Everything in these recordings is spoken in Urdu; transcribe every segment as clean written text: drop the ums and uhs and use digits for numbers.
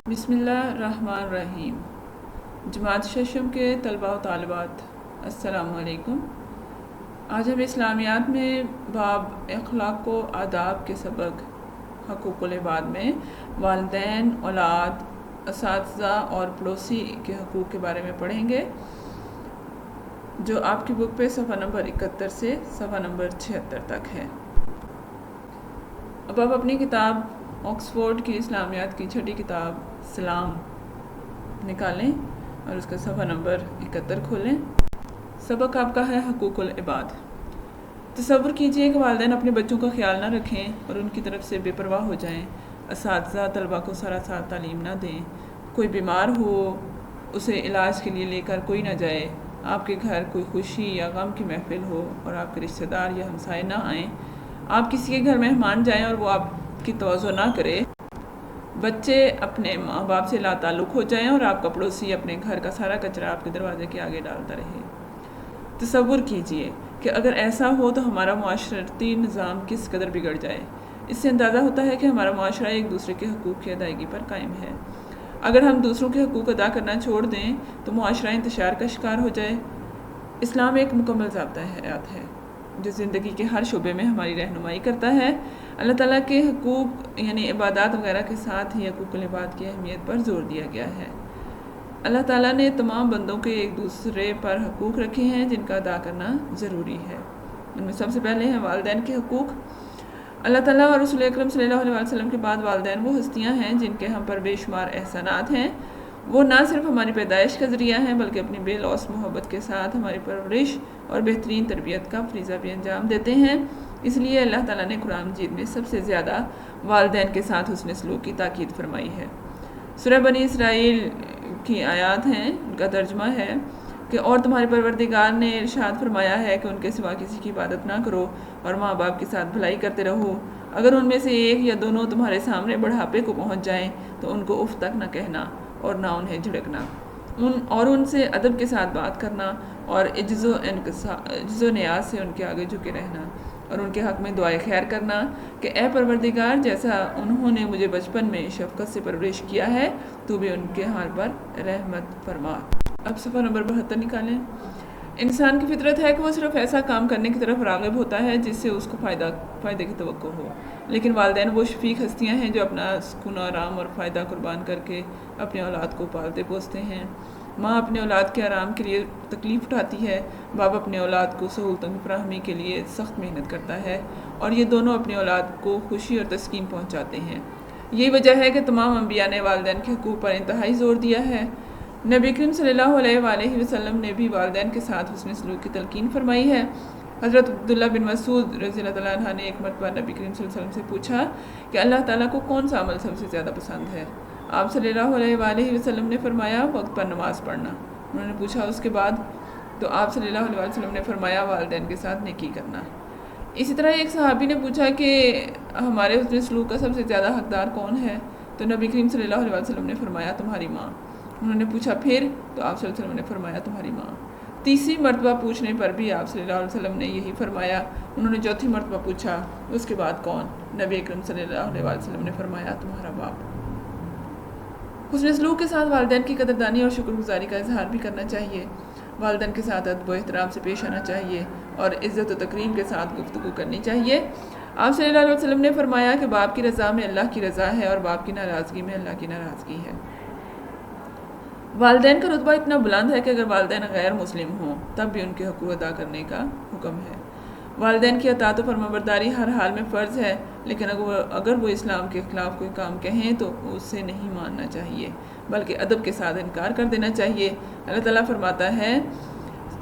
بسم اللہ الرحمن الرحیم۔ جماعت ششم کے طلباء و طالبات السلام علیکم۔ آج ہم اسلامیات میں باب اخلاق و آداب کے سبق حقوق العباد میں والدین، اولاد، اساتذہ اور پڑوسی کے حقوق کے بارے میں پڑھیں گے، جو آپ کی بک پہ صفحہ نمبر 71 سے صفحہ نمبر 76 تک ہے۔ اب آپ اپنی کتاب آکسفورڈ کی اسلامیات کی چھٹی کتاب سلام نکالیں اور اس کا صفحہ نمبر 71 کھولیں۔ سبق آپ کا ہے حقوق العباد۔ تصور کیجئے کہ والدین اپنے بچوں کا خیال نہ رکھیں اور ان کی طرف سے بے پرواہ ہو جائیں، اساتذہ طلباء کو سراسر تعلیم نہ دیں، کوئی بیمار ہو اسے علاج کے لیے لے کر کوئی نہ جائے، آپ کے گھر کوئی خوشی یا غم کی محفل ہو اور آپ کے رشتہ دار یا ہمسائے نہ آئیں، آپ کسی کے گھر مہمان جائیں اور وہ آپ کی توجہ نہ کرے، بچے اپنے ماں باپ سے لا تعلق ہو جائیں اور آپ کا پڑوسی اپنے گھر کا سارا کچرا آپ کے دروازے کے آگے ڈالتا رہے۔ تصور کیجئے کہ اگر ایسا ہو تو ہمارا معاشرتی نظام کس قدر بگڑ جائے۔ اس سے اندازہ ہوتا ہے کہ ہمارا معاشرہ ایک دوسرے کے حقوق کی ادائیگی پر قائم ہے۔ اگر ہم دوسروں کے حقوق ادا کرنا چھوڑ دیں تو معاشرہ انتشار کا شکار ہو جائے۔ اسلام ایک مکمل ضابطہ حیات ہے جو زندگی کے ہر شعبے میں ہماری رہنمائی کرتا ہے۔ اللہ تعالیٰ کے حقوق یعنی عبادات وغیرہ کے ساتھ ہی حقوق العباد کی اہمیت پر زور دیا گیا ہے۔ اللہ تعالیٰ نے تمام بندوں کے ایک دوسرے پر حقوق رکھے ہیں جن کا ادا کرنا ضروری ہے۔ ان میں سب سے پہلے ہیں والدین کے حقوق۔ اللہ تعالیٰ اور رسول اکرم صلی اللہ علیہ وسلم کے بعد والدین وہ ہستیاں ہیں جن کے ہم پر بے شمار احسانات ہیں۔ وہ نہ صرف ہماری پیدائش کا ذریعہ ہیں بلکہ اپنی بے لوث محبت کے ساتھ ہماری پرورش اور بہترین تربیت کا فریضہ بھی انجام دیتے ہیں۔ اس لیے اللہ تعالیٰ نے قرآن مجید میں سب سے زیادہ والدین کے ساتھ حسن سلوک کی تاکید فرمائی ہے۔ سورہ بنی اسرائیل کی آیات ہیں، ان کا ترجمہ ہے کہ اور تمہارے پروردگار نے ارشاد فرمایا ہے کہ ان کے سوا کسی کی عبادت نہ کرو اور ماں باپ کے ساتھ بھلائی کرتے رہو۔ اگر ان میں سے ایک یا دونوں تمہارے سامنے بڑھاپے کو پہنچ جائیں تو ان کو اف تک نہ کہنا اور نہ انہیں جھڑکنا، اور ان سے ادب کے ساتھ بات کرنا اور عجز و نیاز سے ان کے آگے جھکے رہنا اور ان کے حق میں دعائے خیر کرنا کہ اے پروردگار جیسا انہوں نے مجھے بچپن میں شفقت سے پرورش کیا ہے تو بھی ان کے حال پر رحمت فرما۔ اب صفحہ نمبر 72 نکالیں۔ انسان کی فطرت ہے کہ وہ صرف ایسا کام کرنے کی طرف راغب ہوتا ہے جس سے اس کو فائدے کی توقع ہو، لیکن والدین وہ شفیق ہستیاں ہیں جو اپنا سکون و آرام اور فائدہ قربان کر کے اپنے اولاد کو پالتے پوستے ہیں۔ ماں اپنے اولاد کے آرام کے لیے تکلیف اٹھاتی ہے، باپ اپنے اولاد کو سہولتوں کی فراہمی کے لیے سخت محنت کرتا ہے، اور یہ دونوں اپنی اولاد کو خوشی اور تسکین پہنچاتے ہیں۔ یہی وجہ ہے کہ تمام انبیاء نے والدین کے حقوق پر انتہائی زور دیا ہے۔ نبی کریم صلی اللہ علیہ وآلہ وسلم نے بھی والدین کے ساتھ حسن سلوک کی تلقین فرمائی ہے۔ حضرت عبداللہ بن مسعود رضی اللہ عنہ نے ایک مرتبہ نبی کریم صلی اللہ علیہ وسلم سے پوچھا کہ اللہ تعالیٰ کو کون سا عمل سب سے زیادہ پسند ہے؟ آپ صلی اللہ علیہ وآلہ وسلم نے فرمایا وقت پر نماز پڑھنا۔ انہوں نے پوچھا اس کے بعد؟ تو آپ صلی اللہ علیہ وسلم نے فرمایا والدین کے ساتھ نیکی کرنا۔ اسی طرح ایک صحابی نے پوچھا کہ ہمارے حسن سلوک کا سب سے زیادہ حقدار کون ہے؟ تو نبی کریم صلی اللہ علیہ وسلم نے فرمایا تمہاری ماں۔ انہوں نے پوچھا پھر؟ تو آپ صلی اللہ علیہ وسلم نے فرمایا تمہاری ماں۔ تیسری مرتبہ پوچھنے پر بھی آپ صلی اللہ علیہ وسلم نے یہی فرمایا۔ انہوں نے چوتھی مرتبہ پوچھا اس کے بعد کون؟ نبی اکرم صلی اللہ علیہ وسلم نے فرمایا تمہارا باپ۔ حسن سلوک کے ساتھ والدین کی قدردانی اور شکر گزاری کا اظہار بھی کرنا چاہیے۔ والدین کے ساتھ ادب و احترام سے پیش آنا چاہیے اور عزت و تکریم کے ساتھ گفتگو کرنی چاہیے۔ آپ صلی اللہ علیہ وسلم نے فرمایا کہ باپ کی رضا میں اللہ کی رضا ہے اور باپ کی ناراضگی میں اللہ کی ناراضگی ہے۔ والدین کا رتبہ اتنا بلند ہے کہ اگر والدین غیر مسلم ہوں تب بھی ان کے حقوق ادا کرنے کا حکم ہے۔ والدین کی اطاعت و فرمانبرداری ہر حال میں فرض ہے، لیکن اگر وہ اسلام کے خلاف کوئی کام کہیں تو اس سے نہیں ماننا چاہیے بلکہ ادب کے ساتھ انکار کر دینا چاہیے۔ اللہ تعالیٰ فرماتا ہے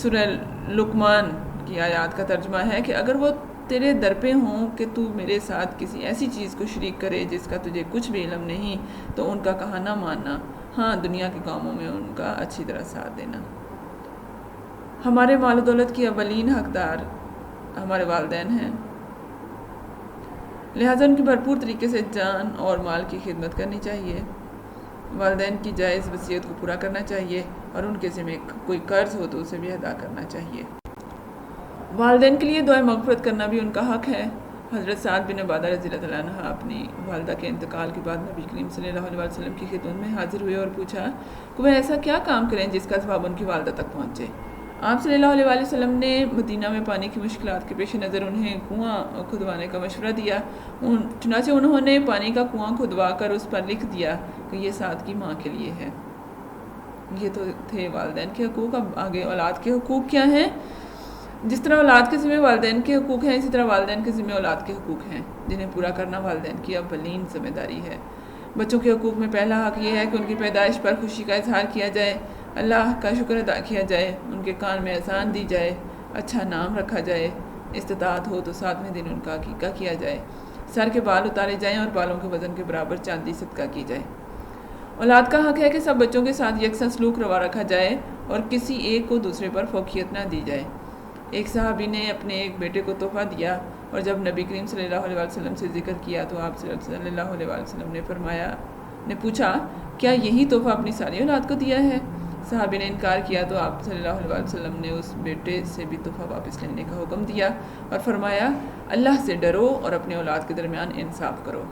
سورہ لقمان کی آیات کا ترجمہ ہے کہ اگر وہ تیرے در پہ ہوں کہ تو میرے ساتھ کسی ایسی چیز کو شریک کرے جس کا تجھے کچھ بھی علم نہیں تو ان کا کہا نہ ماننا، ہاں دنیا کے کاموں میں ان کا اچھی طرح ساتھ دینا۔ ہمارے مال و دولت کی اولین حقدار ہمارے والدین ہیں، لہٰذا ان کی بھرپور طریقے سے جان اور مال کی خدمت کرنی چاہیے۔ والدین کی جائز وصیت کو پورا کرنا چاہیے اور ان کے ذمہ کوئی قرض ہو تو اسے بھی ادا کرنا چاہیے۔ والدین کے لیے دعائے مغفرت کرنا بھی ان کا حق ہے۔ حضرت سعد بن عبادہ رضی اللہ تعالیٰ عنہ اپنی والدہ کے انتقال کے بعد نبی کریم صلی اللہ علیہ وسلم کی خدمت میں حاضر ہوئے اور پوچھا کہ وہ ایسا کیا کام کریں جس کا ثواب ان کی والدہ تک پہنچے۔ آپ صلی اللہ علیہ وسلم نے مدینہ میں پانی کی مشکلات کے پیش نظر انہیں کنواں کھدوانے کا مشورہ دیا۔ چنانچہ انہوں نے پانی کا کنواں کھدوا کر اس پر لکھ دیا کہ یہ سعد کی ماں کے لیے ہے۔ یہ تو تھے والدین کے حقوق۔ اب آگے اولاد کے حقوق کیا ہیں؟ جس طرح اولاد کے ذمہ والدین کے حقوق ہیں، اسی طرح والدین کے ذمہ اولاد کے حقوق ہیں، جنہیں پورا کرنا والدین کی اولین ذمہ داری ہے۔ بچوں کے حقوق میں پہلا حق یہ ہے کہ ان کی پیدائش پر خوشی کا اظہار کیا جائے، اللہ کا شکر ادا کیا جائے، ان کے کان میں اذان دی جائے، اچھا نام رکھا جائے، استطاعت ہو تو 7ویں دن ان کا عقیقہ کیا جائے، سر کے بال اتارے جائیں اور بالوں کے وزن کے برابر چاندی صدقہ کی جائے۔ اولاد کا حق ہے کہ سب بچوں کے ساتھ یکساں سلوک روا رکھا جائے اور کسی ایک کو دوسرے پر فوقیت نہ دی جائے۔ ایک صحابی نے اپنے ایک بیٹے کو تحفہ دیا اور جب نبی کریم صلی اللہ علیہ وسلم سے ذکر کیا تو آپ صلی اللہ علیہ وسلم نے پوچھا کیا یہی تحفہ اپنی ساری اولاد کو دیا ہے؟ صحابی نے انکار کیا تو آپ صلی اللہ علیہ وسلم نے اس بیٹے سے بھی تحفہ واپس لینے کا حکم دیا اور فرمایا اللہ سے ڈرو اور اپنے اولاد کے درمیان انصاف کرو۔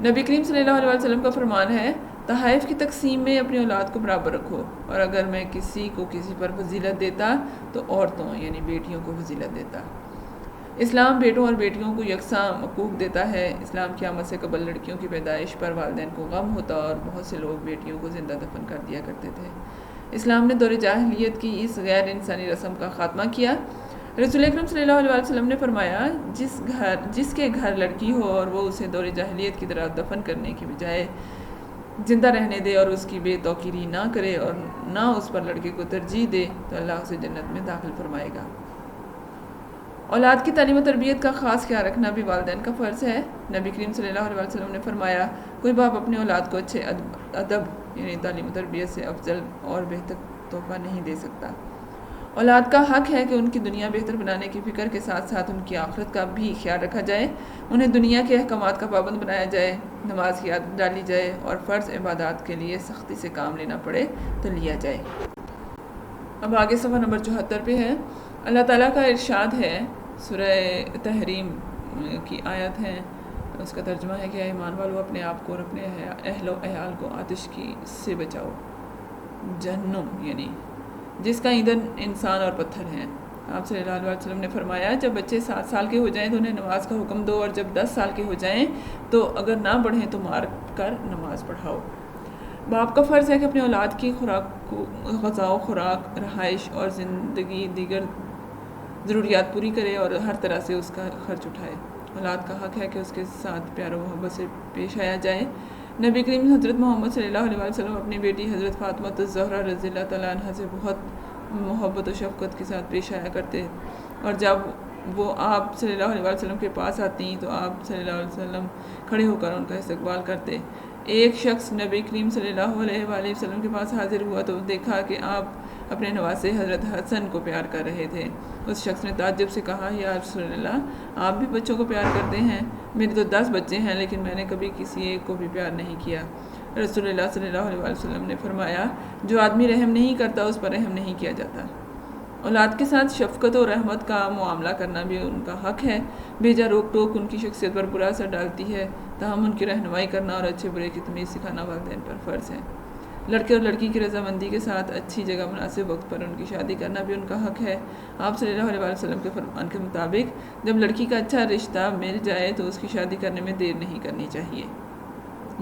نبی کریم صلی اللہ علیہ وسلم کا فرمان ہے تحائف کی تقسیم میں اپنی اولاد کو برابر رکھو، اور اگر میں کسی کو کسی پر فضیلت دیتا تو عورتوں یعنی بیٹیوں کو فضیلت دیتا۔ اسلام بیٹوں اور بیٹیوں کو یکساں حقوق دیتا ہے۔ اسلام کی آمد سے قبل لڑکیوں کی پیدائش پر والدین کو غم ہوتا اور بہت سے لوگ بیٹیوں کو زندہ دفن کر دیا کرتے تھے۔ اسلام نے دور جاہلیت کی اس غیر انسانی رسم کا خاتمہ کیا۔ رسول اکرم صلی اللہ علیہ وسلم نے فرمایا جس کے گھر لڑکی ہو اور وہ اسے دور جاہلیت کی طرح دفن کرنے کی بجائے زندہ رہنے دے اور اس کی بے توقیری نہ کرے اور نہ اس پر لڑکے کو ترجیح دے تو اللہ اسے جنت میں داخل فرمائے گا۔ اولاد کی تعلیم و تربیت کا خاص خیال رکھنا بھی والدین کا فرض ہے۔ نبی کریم صلی اللہ علیہ وسلم نے فرمایا کوئی باپ اپنے اولاد کو اچھے ادب یعنی تعلیم و تربیت سے افضل اور بہتر تحفہ نہیں دے سکتا۔ اولاد کا حق ہے کہ ان کی دنیا بہتر بنانے کی فکر کے ساتھ ساتھ ان کی آخرت کا بھی خیال رکھا جائے، انہیں دنیا کے احکامات کا پابند بنایا جائے، نماز کی عادت ڈالی جائے اور فرض عبادات کے لیے سختی سے کام لینا پڑے تو لیا جائے۔ اب آگے صفحہ نمبر 74 پہ ہے۔ اللہ تعالیٰ کا ارشاد ہے، سورہ تحریم کی آیت ہے، اس کا ترجمہ ہے کہ اے ایمان والو اپنے آپ کو اور اپنے اہل و عیال کو آتش سے بچاؤ، جہنم یعنی جس کا ایندھن انسان اور پتھر ہیں۔ آپ صلی اللہ علیہ وسلم نے فرمایا جب بچے 7 سال کے ہو جائیں تو انہیں نماز کا حکم دو، اور جب 10 سال کے ہو جائیں تو اگر نہ پڑھیں تو مار کر نماز پڑھاؤ۔ باپ کا فرض ہے کہ اپنے اولاد کی غذا و خوراک، رہائش اور زندگی دیگر ضروریات پوری کرے اور ہر طرح سے اس کا خرچ اٹھائے۔ اولاد کا حق ہے کہ اس کے ساتھ پیار و محبت سے پیش آیا جائے۔ نبی کریم حضرت محمد صلی اللہ علیہ وسلم اپنی بیٹی حضرت فاطمہ الزہرا رضی اللہ تعالیٰ عنہ سے بہت محبت و شفقت کے ساتھ پیش آیا کرتے، اور جب وہ آپ صلی اللہ علیہ وسلم کے پاس آتی تو آپ صلی اللہ علیہ وسلم کھڑے ہو کر ان کا استقبال کرتے۔ ایک شخص نبی کریم صلی اللہ علیہ وآلہ وسلم کے پاس حاضر ہوا تو دیکھا کہ آپ اپنے نواسے حضرت حسن کو پیار کر رہے تھے۔ اس شخص نے تعجب سے کہا یا رسول اللہ آپ بھی بچوں کو پیار کرتے ہیں؟ میرے تو 10 بچے ہیں لیکن میں نے کبھی کسی ایک کو بھی پیار نہیں کیا۔ رسول اللہ صلی اللہ علیہ وسلم نے فرمایا جو آدمی رحم نہیں کرتا اس پر رحم نہیں کیا جاتا۔ اولاد کے ساتھ شفقت و رحمت کا معاملہ کرنا بھی ان کا حق ہے۔ بیجا روک ٹوک ان کی شخصیت پر برا اثر ڈالتی ہے، تاہم ان کی رہنمائی کرنا اور اچھے برے کی تمیز سکھانا والدین پر فرض ہے۔ لڑکے اور لڑکی کی رضامندی کے ساتھ اچھی جگہ مناسب وقت پر ان کی شادی کرنا بھی ان کا حق ہے۔ آپ صلی اللہ علیہ وسلم کے فرمان کے مطابق جب لڑکی کا اچھا رشتہ مل جائے تو اس کی شادی کرنے میں دیر نہیں کرنی چاہیے۔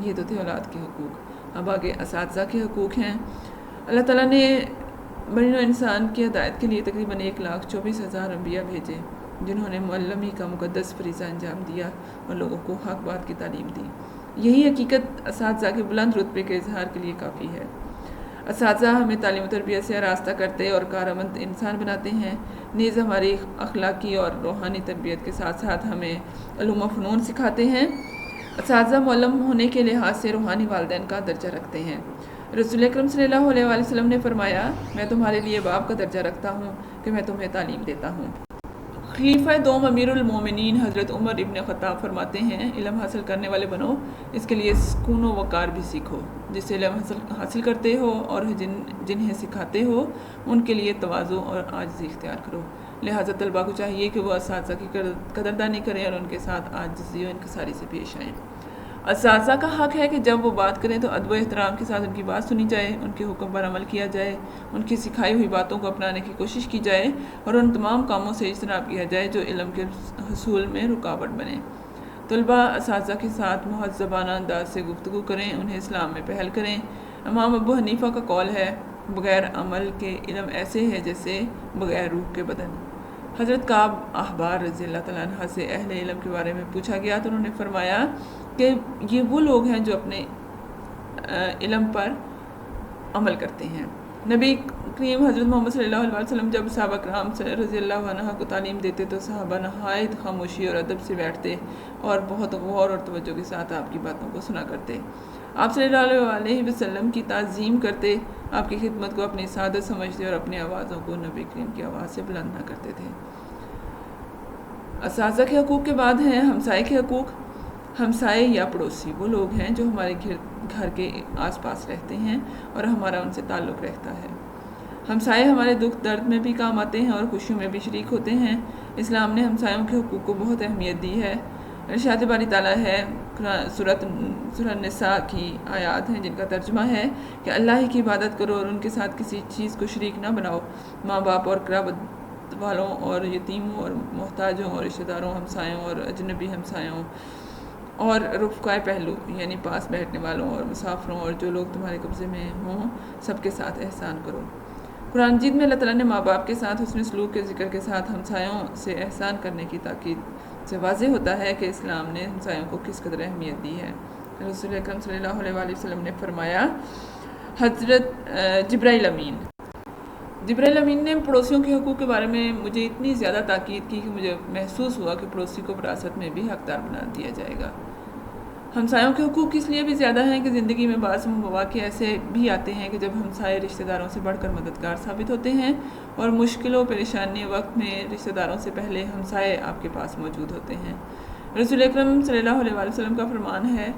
یہ تو تھے اولاد کے حقوق۔ اب آگے اساتذہ کے حقوق ہیں۔ اللہ تعالیٰ نے بنی انسان کی ہدایت کے لیے تقریباً 1,24,000 انبیاء بھیجے جنہوں نے معلمی کا مقدس فریضہ انجام دیا اور لوگوں کو حق بات کی تعلیم دی۔ یہی حقیقت اساتذہ کے بلند رتبے کے اظہار کے لیے کافی ہے۔ اساتذہ ہمیں تعلیم و تربیت سے آراستہ کرتے اور کارآمد انسان بناتے ہیں، نیز ہماری اخلاقی اور روحانی تربیت کے ساتھ ساتھ ہمیں علوم و فنون سکھاتے ہیں۔ اساتذہ معلم ہونے کے لحاظ سے روحانی والدین کا درجہ رکھتے ہیں۔ رسول اکرم صلی اللہ علیہ وسلم نے فرمایا میں تمہارے لیے باپ کا درجہ رکھتا ہوں کہ میں تمہیں تعلیم دیتا ہوں۔ خلیفہ دوم امیر المومنین حضرت عمر ابن خطاب فرماتے ہیں علم حاصل کرنے والے بنو، اس کے لیے سکون و وقار بھی سیکھو۔ جس سے علم حاصل کرتے ہو اور جنہیں سکھاتے ہو ان کے لیے تواضع اور عاجزی اختیار کرو۔ لہٰذا طلباء کو چاہیے کہ وہ اساتذہ کی قدردانی کریں اور ان کے ساتھ عاجزی و انکساری سے پیش آئیں۔ اساتذہ کا حق ہے کہ جب وہ بات کریں تو ادب و احترام کے ساتھ ان کی بات سنی جائے، ان کے حکم پر عمل کیا جائے، ان کی سکھائی ہوئی باتوں کو اپنانے کی کوشش کی جائے اور ان تمام کاموں سے اجتناب کیا جائے جو علم کے حصول میں رکاوٹ بنے۔ طلباء اساتذہ کے ساتھ مہذبانہ انداز سے گفتگو کریں، انہیں اسلام میں پہل کریں۔ امام ابو حنیفہ کا قول ہے، بغیر عمل کے علم ایسے ہے جیسے بغیر روح کے بدن۔ حضرت کعب احبار رضی اللہ تعالیٰ عنہ سے اہل علم کے بارے میں پوچھا گیا تو انہوں نے فرمایا کہ یہ وہ لوگ ہیں جو اپنے علم پر عمل کرتے ہیں۔ نبی کریم حضرت محمد صلی اللہ علیہ وسلم جب صحابہ کرام رضی اللہ عنہ کو تعلیم دیتے تو صحابہ نہایت خاموشی اور ادب سے بیٹھتے اور بہت غور اور توجہ کے ساتھ آپ کی باتوں کو سنا کرتے۔ آپ صلی اللہ علیہ وسلم کی تعظیم کرتے، آپ کی خدمت کو اپنی سعادت سمجھتے اور اپنی آوازوں کو نبی کریم کی آواز سے بلند نہ کرتے تھے۔ اساتذہ کے حقوق کے بعد ہیں ہمسائے کے حقوق۔ ہمسائے یا پڑوسی وہ لوگ ہیں جو ہمارے گھر کے آس پاس رہتے ہیں اور ہمارا ان سے تعلق رہتا ہے۔ ہمسائے ہمارے دکھ درد میں بھی کام آتے ہیں اور خوشیوں میں بھی شریک ہوتے ہیں۔ اسلام نے ہمسایوں کے حقوق کو بہت اہمیت دی ہے۔ ارشاد باری تعالیٰ ہے، سورہ نساء کی آیات ہیں جن کا ترجمہ ہے کہ اللہ ہی کی عبادت کرو اور ان کے ساتھ کسی چیز کو شریک نہ بناؤ۔ ماں باپ اور قرابت والوں اور یتیموں اور محتاجوں اور رشتہ داروں، ہمسایوں اور اجنبی ہمسایوں اور رفقائے پہلو یعنی پاس بیٹھنے والوں اور مسافروں اور جو لوگ تمہارے قبضے میں ہوں سب کے ساتھ احسان کرو۔ قرآن مجید میں اللہ تعالیٰ نے ماں باپ کے ساتھ حسن سلوک کے ذکر کے ساتھ ہمسایوں سے احسان کرنے کی تاکید سے واضح ہوتا ہے کہ اسلام نے ہمسایوں کو کس قدر اہمیت دی ہے۔ رسول اکرم صلی اللہ علیہ وسلم نے فرمایا، حضرت جبرائیل امین نے پڑوسیوں کے حقوق کے بارے میں مجھے اتنی زیادہ تاکید کی کہ مجھے محسوس ہوا کہ پڑوسی کو وراثت میں بھی حقدار بنا دیا جائے گا۔ ہمسایوں کے حقوق اس لیے بھی زیادہ ہیں کہ زندگی میں بعض مواقع ایسے بھی آتے ہیں کہ جب ہمسائے رشتہ داروں سے بڑھ کر مددگار ثابت ہوتے ہیں اور مشکل و پریشانی وقت میں رشتہ داروں سے پہلے ہمسائے آپ کے پاس موجود ہوتے ہیں۔ رسول اکرم صلی اللہ علیہ وسلم کا فرمان ہے،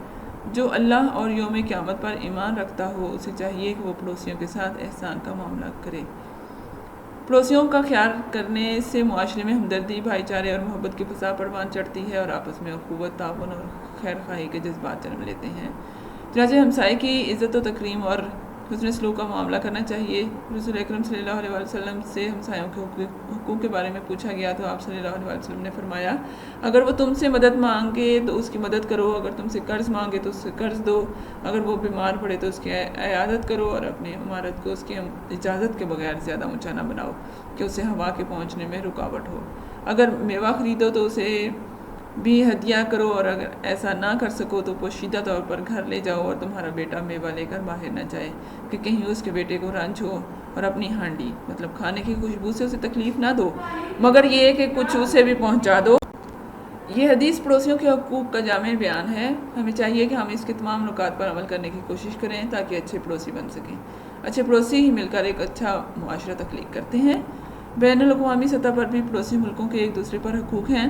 جو اللہ اور یوم قیامت پر ایمان رکھتا ہو اسے چاہیے کہ وہ پڑوسیوں کے ساتھ احسان کا معاملہ کرے۔ پڑوسیوں کا خیال کرنے سے معاشرے میں ہمدردی، بھائی چارے اور محبت کی فضا پروان چڑھتی ہے اور آپس میں اخوت، تعاون اور خیر خواہی کے جذبات جنم لیتے ہیں۔ چنانچہ ہمسائے کی عزت و تکریم اور حسن سلوک کا معاملہ کرنا چاہیے۔ رسول اکرم صلی اللہ علیہ وسلم سے ہمسایوں کے حقوق کے بارے میں پوچھا گیا تو آپ صلی اللہ علیہ وسلم نے فرمایا، اگر وہ تم سے مدد مانگے تو اس کی مدد کرو، اگر تم سے قرض مانگے تو اس سے قرض دو، اگر وہ بیمار پڑے تو اس کی عیادت کرو اور اپنی عمارت کو اس کی اجازت کے بغیر زیادہ اونچا نہ بناؤ کہ اسے ہوا کے پہنچنے میں رکاوٹ ہو۔ اگر میوہ خریدو تو اسے بھی ہدیہ کرو اور اگر ایسا نہ کر سکو تو پوشیدہ طور پر گھر لے جاؤ اور تمہارا بیٹا میوہ لے کر باہر نہ جائے کہ کہیں اس کے بیٹے کو رنج ہو، اور اپنی ہانڈی مطلب کھانے کی خوشبو سے اسے تکلیف نہ دو مگر یہ کہ کچھ اسے بھی پہنچا دو۔ یہ حدیث پڑوسیوں کے حقوق کا جامع بیان ہے۔ ہمیں چاہیے کہ ہم اس کے تمام نکات پر عمل کرنے کی کوشش کریں تاکہ اچھے پڑوسی بن سکیں۔ اچھے پڑوسی ہی مل کر ایک اچھا معاشرہ تخلیق کرتے ہیں۔ بین الاقوامی سطح پر بھی پڑوسی ملکوں کے ایک دوسرے پر حقوق ہیں۔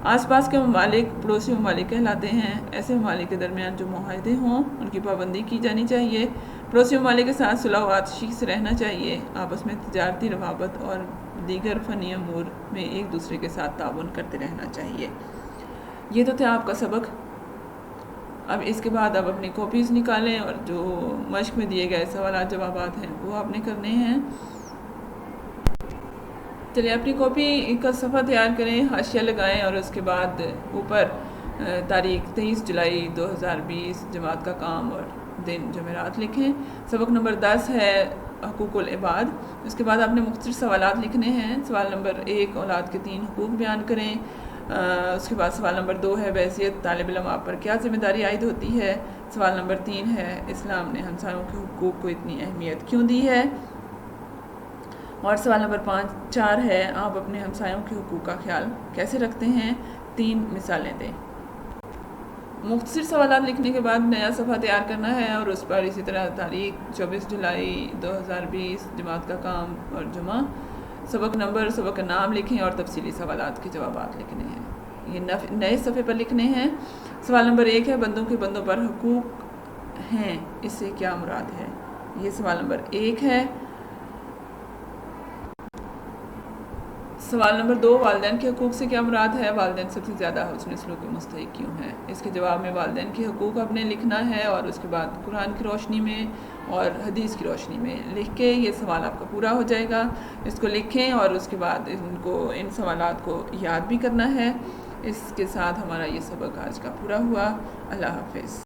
آس پاس کے ممالک پڑوسی ممالک کہلاتے ہیں۔ ایسے ممالک کے درمیان جو معاہدے ہوں ان کی پابندی کی جانی چاہیے۔ پڑوسی ممالک کے ساتھ صلح و آتشی سے رہنا چاہیے۔ آپس میں تجارتی روابط اور دیگر فنی امور میں ایک دوسرے کے ساتھ تعاون کرتے رہنا چاہیے۔ یہ تو تھا آپ کا سبق۔ اب اس کے بعد آپ اپنی کاپیز نکالیں اور جو مشق میں دیے گئے سوالات جوابات ہیں وہ آپ نے کرنے ہیں۔ چلیے اپنی کاپی کا صفحہ تیار کریں، حاشیہ لگائیں اور اس کے بعد اوپر تاریخ 23 جولائی 2020 جماعت کا کام اور دن جمعرات لکھیں۔ سبق نمبر 10 ہے حقوق العباد۔ اس کے بعد آپ نے مختصر سوالات لکھنے ہیں۔ سوال نمبر 1 اولاد کے 3 حقوق بیان کریں۔ اس کے بعد سوال نمبر 2 ہے بحیثیت طالب علم آپ پر کیا ذمہ داری عائد ہوتی ہے۔ سوال نمبر 3 ہے اسلام نے ہمسایوں کے حقوق کو اتنی اہمیت کیوں دی ہے۔ اور سوال نمبر 4 ہے آپ اپنے ہمسایوں کے حقوق کا خیال کیسے رکھتے ہیں، 3 مثالیں دیں۔ مختصر سوالات لکھنے کے بعد نیا صفحہ تیار کرنا ہے اور اس پر اسی طرح تاریخ 24 جولائی 2020 جماعت کا کام اور جمعہ، سبق نمبر، سبق کا نام لکھیں اور تفصیلی سوالات کے جوابات لکھنے ہیں۔ یہ نئے صفحے پر لکھنے ہیں۔ سوال نمبر 1 ہے بندوں کے بندوں پر حقوق ہیں، اس سے کیا مراد ہے۔ یہ سوال نمبر 1 ہے۔ سوال نمبر 2، والدین کے حقوق سے کیا مراد ہے؟ والدین سب سے زیادہ حسن سلوک کے مستحق کیوں ہیں؟ اس کے جواب میں والدین کے حقوق آپ نے لکھنا ہے اور اس کے بعد قرآن کی روشنی میں اور حدیث کی روشنی میں لکھ کے یہ سوال آپ کا پورا ہو جائے گا۔ اس کو لکھیں اور اس کے بعد ان سوالات کو یاد بھی کرنا ہے۔ اس کے ساتھ ہمارا یہ سبق آج کا پورا ہوا۔ اللہ حافظ۔